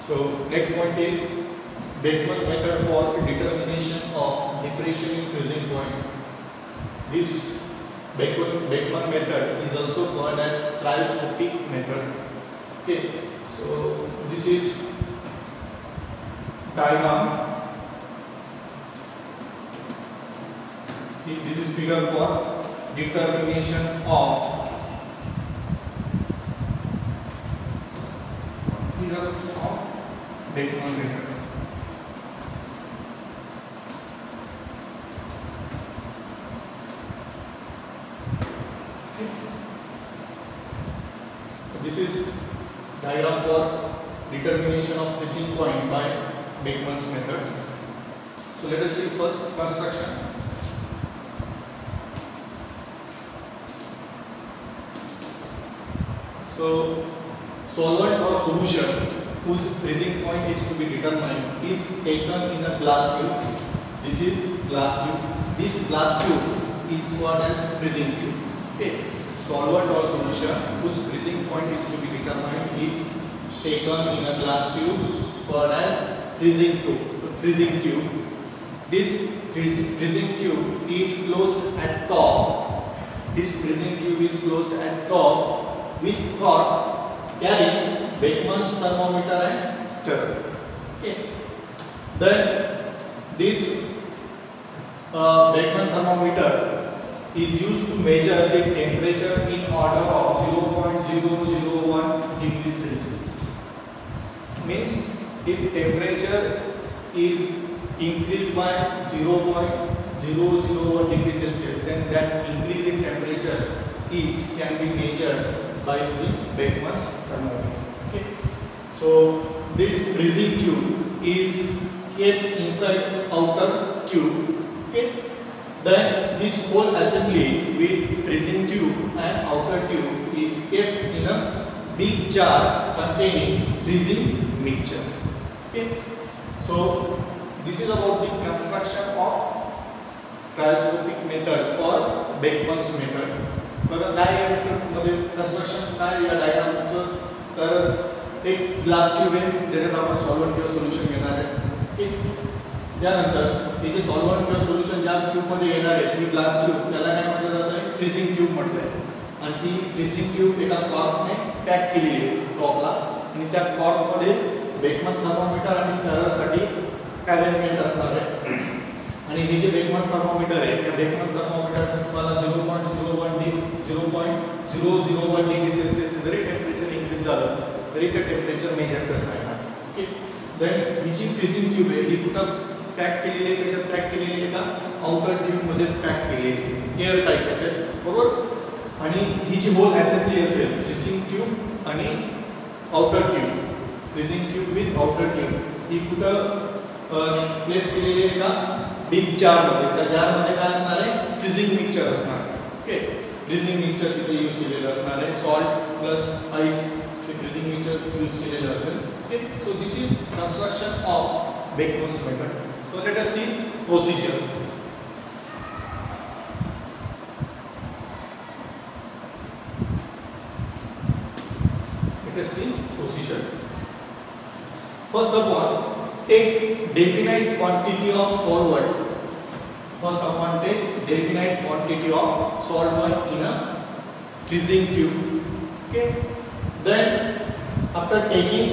So next point is Beckmann method for determination of depression in freezing point. This Beckmann method is also called as cryoscopic method. Okay, so this is diagram. This is figure for determination of Beckmann method. This is diagram for determination of freezing point by Beckmann's method. So let us see first construction. So solvent or solution whose freezing point is to be determined is taken in a glass tube. This is glass tube. This glass tube is called as freezing tube. Okay. Solvent or solution whose freezing point is to be determined is taken in a glass tube called as freezing tube. This freezing tube is closed at top. This freezing tube is closed at top with cork carrying Beckmann's thermometer and stirrer. Okay. Then this Beckmann thermometer is used to measure the temperature in order of 0.001 degrees Celsius. Means if temperature is increased by 0.001 degrees Celsius, then that increase in temperature can be measured by using Beckmann's thermometer. Okay. So this freezing tube is kept inside outer tube. Okay. Then this whole assembly with freezing tube and outer tube is kept in a big jar containing freezing mixture. Okay. So this is about the construction of cryoscopic method or Beckmann's method. बघा काय आहे मध्ये construction काय या डायग्रामचं तर एक glass tube आहे ज्याच्यात आपण सॉल्व्हंट किंवा सोल्युशन घेणार आहे. ठीक. त्यानंतर हे जे सॉल्व्हंट किंवा सोल्युशन ज्या ट्यूब मध्ये येणार आहे ती ग्लास ट्यूब त्याला काय म्हटलं जातं आहे फ्रीजिंग ट्यूब म्हटलं आहे. आणि ती फ्रीजिंग ट्यूब एका कॉर्कने पॅक केलेली आहे टॉपला आणि त्या कॉर्क मध्ये बेकमन थर्मोमीटर आणि स्टररसाठी अरेंजमेंट असणार आहे. आणि हे जे बेकमन थर्मोमीटर आहे त्या बेकमन थर्मोमीटर तुम्हाला 0.01 डिग्री सेल्सियस जरी टेम्परेचर इन्क्रीज झालं तरी ते टेम्परेचर मेजर करता येणार. ओके. देन ही जी फ्रीजिंग ट्यूब आहे ही कुठं पॅक केलेली आहे कशात पॅक केलेली आहे का आउटर ट्यूब मध्ये पॅक केलेली आहे एअर टाइट असेल बरोबर. आणि ही जी होल असेंबली असेल फ्रीजिंग ट्यूब आणि outer tube freezing tube with outer tube ही कुठं प्लेस केलेली आहे का बिग जार मध्ये. त्या जार मध्ये काय असणार आहे फ्रीजिंग मिक्सचर असणार. ओके. फ्रीजिंग मिक्सचर तिथे यूज केलेलं असणार आहे सॉल्ट प्लस आईस हे फ्रीजिंग मिक्सचर यूज केलेलं असेल. Okay. So this is construction of Beckmann's method. So let us see procedure. Let us see procedure. First of all, take definite quantity of solvent. First of all, take definite quantity of solvent in a freezing tube. Okay. Then after taking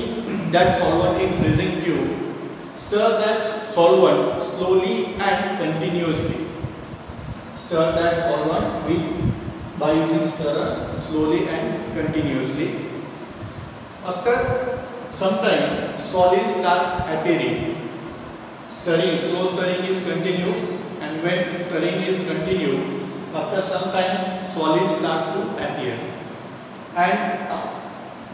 that solvent in freezing tube, stir that solvent slowly and continuously. Stir that solvent by using stirrer slowly and continuously. After some time, solids start appearing. Stirring, slow stirring is continued, and when stirring is continued, after some time, solids start to appear. And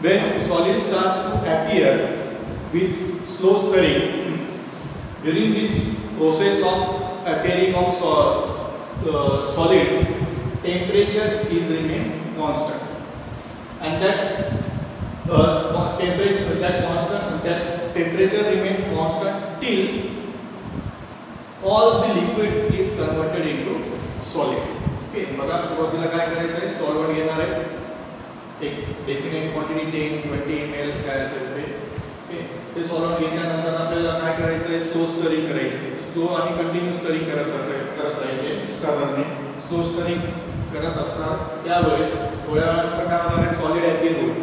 when solids start to appear with slow stirring, during this process of appearing of solid, temperature is remain constant, and that temperature remains constant till all the liquid is converted into solid. Okay. बघा सुरुवातीला काय करायचं आहे solvent घेणार आहे एक definite quantity 10-20 ml काय असेल ते. ओके, ते सॉल्व्हंट घेतल्यानंतर आपल्याला काय करायचं आहे, स्लो स्टरिंग करायची. स्लो आणि कंटिन्यू स्टरिंग करत राहायचे स्टररने. स्लो स्टरिंग करत असतात त्यावेळेस थोड्या वेळानंतर काय होणार आहे, सॉलिड ॲपियर होईल.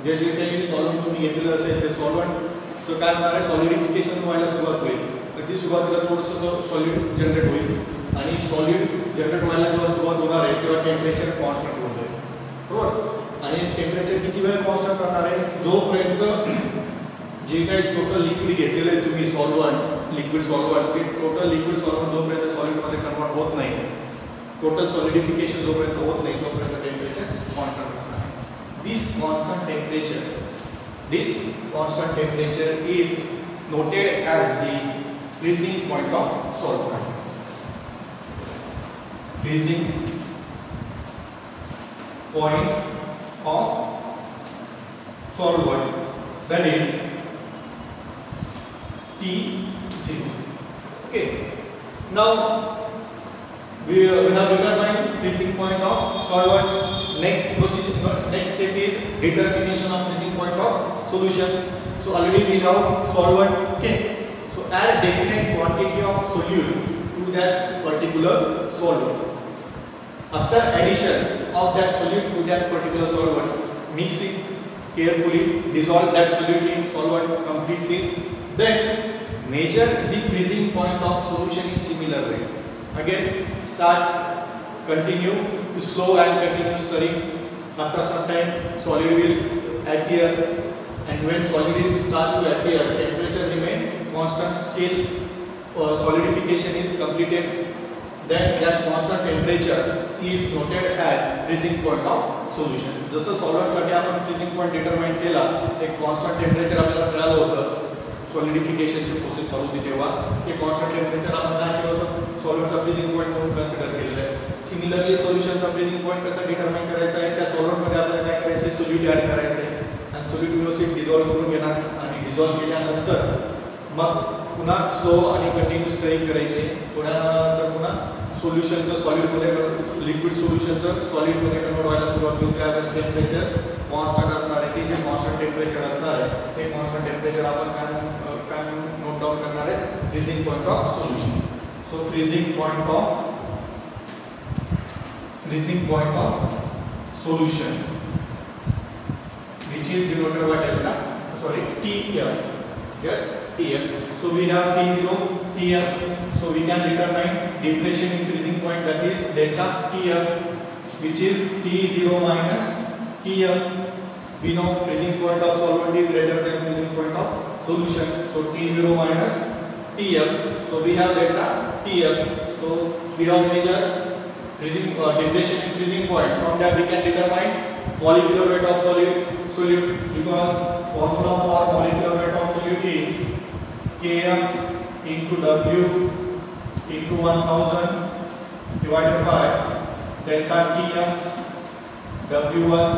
जे जे काही सॉल्व्हंट तुम्ही घेतलेलं असेल ते सॉल्व्हंटचं काय होणार आहे, सॉलिडिफिकेशन व्हायला सुरुवात होईल. तर ती सुरुवातीला थोडंसं सॉलिड जनरेट होईल आणि सॉलिड जनरेट व्हायला जेव्हा सुरुवात होणार आहे तेव्हा टेम्परेचर कॉन्स्टंट होऊन जाईल. बरोबर. आणि टेम्परेचर किती वेळ कॉन्स्टंट राहणार आहे, जोपर्यंत जे काही टोटल लिक्विड घेतलेलं आहे तुम्ही सॉल्व्हंट, लिक्विड सॉल्व्हंट, ते टोटल लिक्विड सॉल्व्हंट जोपर्यंत सॉलिडमध्ये कन्वर्ट होत नाही, टोटल सॉलिडिफिकेशन जोपर्यंत होत नाही तोपर्यंत टेम्परेचर कॉन्स्टंट असणार. This constant temperature is noted as the freezing point of solvent. Freezing point of solvent, that is T0. Okay. Now we have determined freezing point of solvent. Next procedure, next step is determination of freezing point of solution. So already we have solvent. Okay. So add definite quantity of solute to that particular solvent. After addition of that solute to that particular solvent, mix it carefully, dissolve that solute in solvent completely. Then measure the freezing point of solution in similar way. Again, continue slow and continue stirring. After some time, solid will appear, and when solid is start to appear, temperature remain constant. Still, solidification is completed. Then that constant temperature is noted as freezing point of solution. जसं solvent साठी आपण freezing point determine केला, एक constant temperature आपल्याला मिळालं होतं. Solidification ची process चालू होती तेव्हा ते कॉन्स्टंट टेम्परेचर आपण काय केलं होतं, सॉल्व्हंटचा फ्रीजिंग पॉईंट म्हणून कन्सिडर केलेलं आहे. सिमिलरली सोल्युशनचा फ्रीजिंग पॉईंट कसा डिटरमाइन करायचा आहे, त्या सॉल्व्हंटमध्ये आपल्याला काय करायचं आहे, सोल्यूट ॲड करायचं आहे आणि सोल्यूट व्यवस्थित डिझॉल्व करून घेणार आणि डिझॉल्व केल्यानंतर मग पुन्हा स्लो आणि कंटिन्यू स्टरिंग करायचे. थोड्यानंतर पुन्हा सोल्युशनचं सॉलिडमध्ये, लिक्विड सोल्युशनचं सॉलिडमध्ये कन्वर्ट व्हायला सुरुवात होईल. त्यावेळेस टेम्परेचर कॉन्स्टंट असणार आहे. ते जे कॉन्स्टंट टेम्परेचर असणार आहे ते कॉन्स्टंट टेम्परेचर आपण काय नोट डाउन करणार आहे, freezing point of solution. So freezing point of solution, which is denoted by delta, sorry, TF. Yes, TF. So we have T0, TF. So we can determine depression in freezing point, that is delta TF, which is T0 minus TF. We know freezing point of solvent is greater than freezing point of solution. So T0 minus TF. So we have delta TF. So we have measured freezing depression in freezing point. From that we can determine molecular weight of solute, because formula for molecular weight of solute is Kf into W into 1000 divided by delta Tf W1.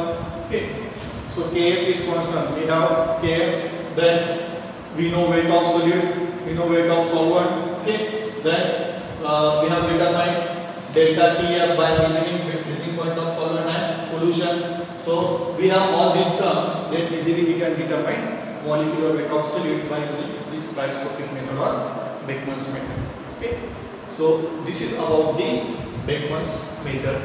Okay. So Kf is constant. We have Kf. Then we know weight of solute. We know weight of solvent. Okay. Then we have determined delta TF by measuring the freezing point of solvent and solution. So we have all these terms, then easily we can determine molecular weight of solute by using this spectroscopic method or Beckmann's method. Okay. So this is about the Beckmann's method.